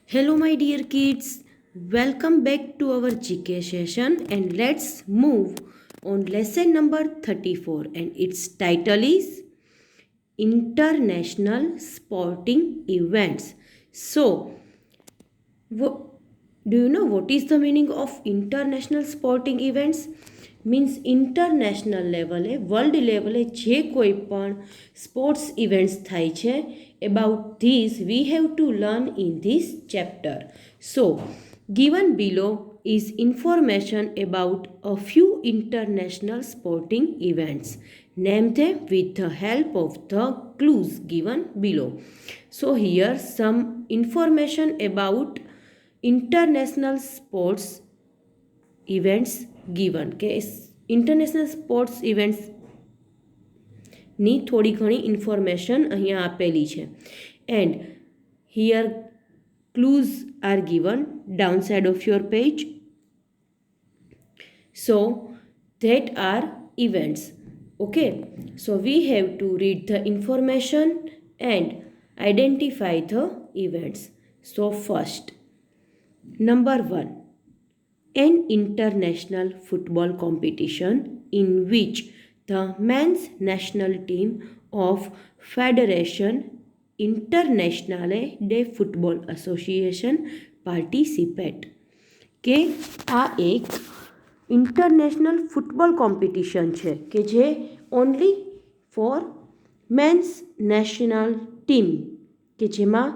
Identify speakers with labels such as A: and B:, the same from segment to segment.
A: Hello, my dear kids. Welcome back to our GK session, and let's move on lesson number 34. And its title is International Sporting Events. So, do you know what is the meaning of international sporting events? Means international લેવલે world લેવલે જે કોઈ પણ sports events થાય છે about this we have to learn in this chapter. So given below is information about a few international sporting events. Name them with the help of the clues given below. So here some information about international sports events given કે international sports ઇવેન્ટ્સની થોડી ઘણી information અહીંયા આપેલી છે and here clues R given down side of your page. So that are events. Okay, so we have to read the information and identify the events. So first, number 1, an international football competition in which the men's national team of Fédération Internationale de Football Association participate. કે આ એક international football competition છે કે જે only for men's national team કે જેમાં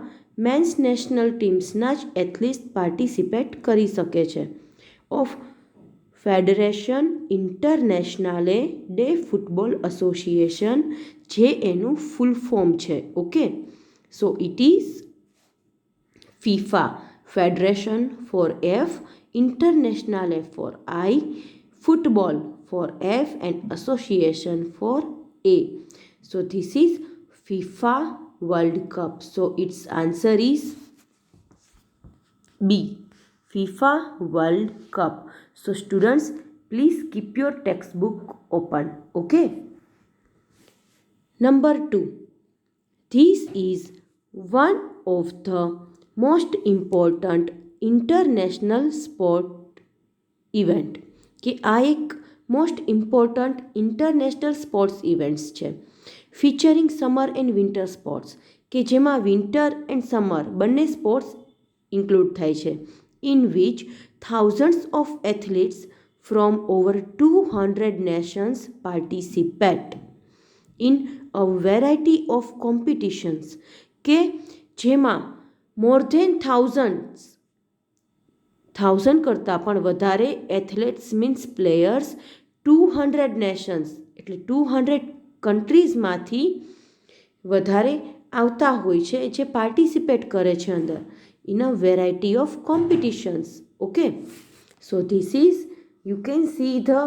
A: men's national ટીમ્સના જ athletes participate કરી શકે છે. Of Federation Internationale de Football Association જે એનું ફૂલ ફોર્મ છે. Okay, so it is FIFA, Federation for F, Internationale for I, Football for F and Association for A. So this is FIFA World Cup. So its answer is B, FIFA World Cup. So students, please keep your textbook open. Okay. Number 2, this is one of the most important international sport event કે આ એક most important international sports events છે. ફીચરિંગ summer and winter sports કે જેમાં winter and summer બંને sports include થાય છે. In which thousands of athletes from over 200 nations participate in a variety of competitions કે જેમાં more than થાઉઝન્ડ કરતાં પણ વધારે એથ્લેટ્સ મીન્સ પ્લેયર્સ 200 નેશન્સ એટલે 200 કન્ટ્રીઝમાંથી વધારે આવતા હોય છે જે પાર્ટિસિપેટ કરે છે અંદર in a variety of competitions. Okay, so this is, you can see the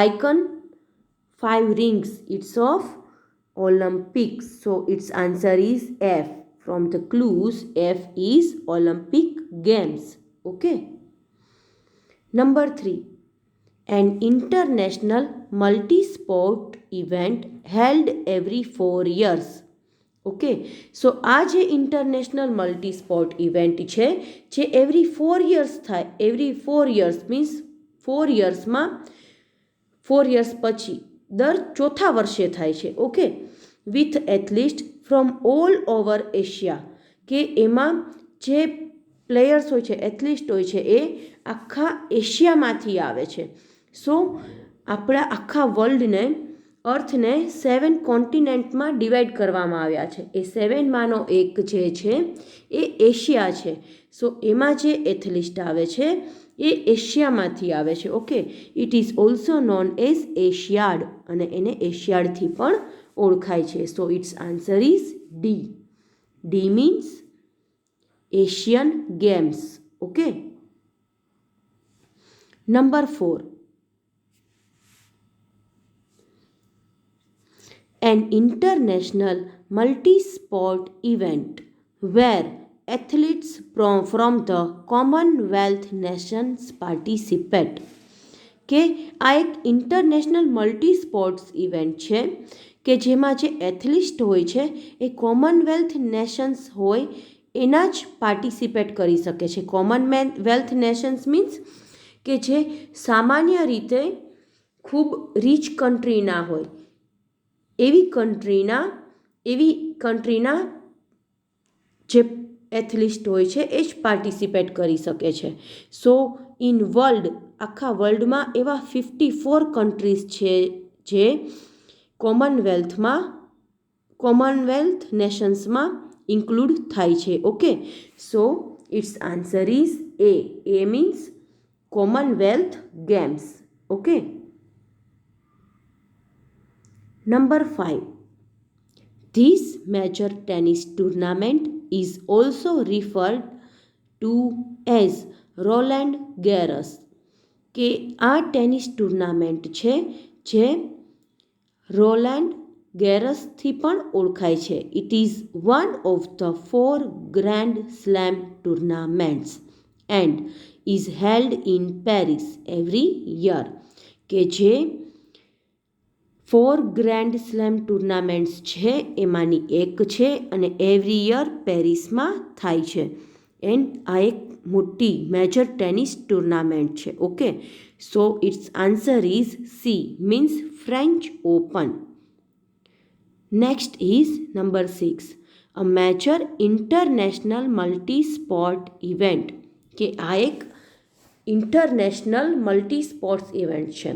A: icon 5 rings, it's of Olympics. So its answer is F. From the clues, F is Olympic Games. Okay. Number 3, an international multi-sport event held every 4 years. Okay, so આ જે international multi sport event છે જે every 4 years થાય, every 4 years means 4 યર્સમાં 4 years પછી દર ચોથા વર્ષે થાય છે. Okay, with athletes from all over Asia કે એમાં જે પ્લેયર્સ હોય છે, એથલીસ્ટ હોય છે એ આખા એશિયામાંથી આવે છે. સો આપણા આખા વર્લ્ડને, અર્થને 7 કોન્ટિનેન્ટમાં ડિવાઈડ કરવામાં આવ્યા છે. એ 7માંનો એક જે છે એ એશિયા છે. સો એમાં જે એથલીસ્ટ આવે છે એ એશિયામાંથી આવે છે. Okay, it is also known as Asiad અને એને એશિયાડથી પણ ઓળખાય છે. So it's answer is D. D means Asian games. Okay. Number 4, an international multi-sport event where athletes from the Commonwealth nations participate. કે આ એક ઇન્ટરનેશનલ મલ્ટી સ્પોર્ટ્સ ઇવેન્ટ છે કે જેમાં જે એથલીસ્ટ હોય છે એ કોમનવેલ્થ નેશન્સ હોય એના જ પાર્ટિસિપેટ કરી શકે છે. કોમનવેલ્થ નેશન્સ મીન્સ કે જે સામાન્ય રીતે ખૂબ રીચ કન્ટ્રી ના હોય એવી કન્ટ્રીના જે એથલિસ્ટ હોય છે એ જ પાર્ટિસિપેટ કરી શકે છે. સો ઇન વર્લ્ડ, આખા વર્લ્ડમાં એવા 54 કન્ટ્રીઝ છે જે કોમનવેલ્થ નેશન્સમાં ઇન્ક્લુડ થાય છે. Okay, so it's answer is A. A means Commonwealth games. Okay. Number 5. This major tennis tournament is also referred to as Roland Garros. કે આ ટેનિસ ટુર્નામેન્ટ છે જે રોલેન્ડ ગેરસથી પણ ઓળખાય છે. It is one of the 4 grand slam tournaments and is held in Paris every year. કે જે 4 grand slam tournaments છે એમાંની એક છે અને એવરી યર પેરિસમાં થાય છે. એન્ડ આ એક મોટી મેજર ટેનિસ ટુર્નામેન્ટ છે. Okay, so it's answer is C means French Open. Next is number 6. A major international multi sport event. કે આ એક ઇન્ટરનેશનલ મલ્ટી સ્પોર્ટ્સ ઇવેન્ટ છે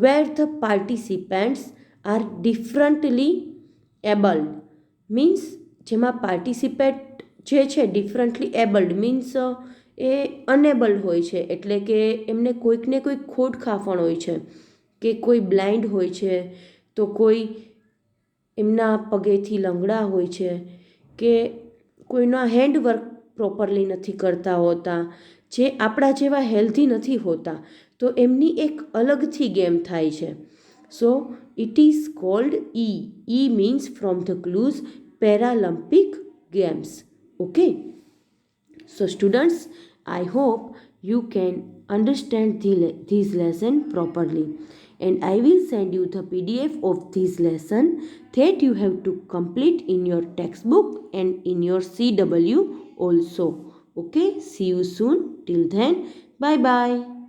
A: where the participants are differently abled. Means જેમાં participate જે છે differently abled means એ unabled હોય છે, એટલે કે એમને કોઈકને કોઈક ખોડ ખાફણ હોય છે, કે કોઈ બ્લાઇન્ડ હોય છે, તો કોઈ એમના પગેથી લંગડા હોય છે, કે કોઈના હેન્ડવર્ક પ્રોપરલી નથી કરતા હોતા, જે આપણા જેવા હેલ્ધી નથી હોતા, તો એમની એક અલગથી ગેમ થાય છે. So it is called E. E means from the clues Paralympic games. Okay, so students, I hope you can understand this lesson properly, and I will send you the PDF of this lesson that you have to complete in your textbook and in your CW also. Okay, see you soon. Till then, bye bye.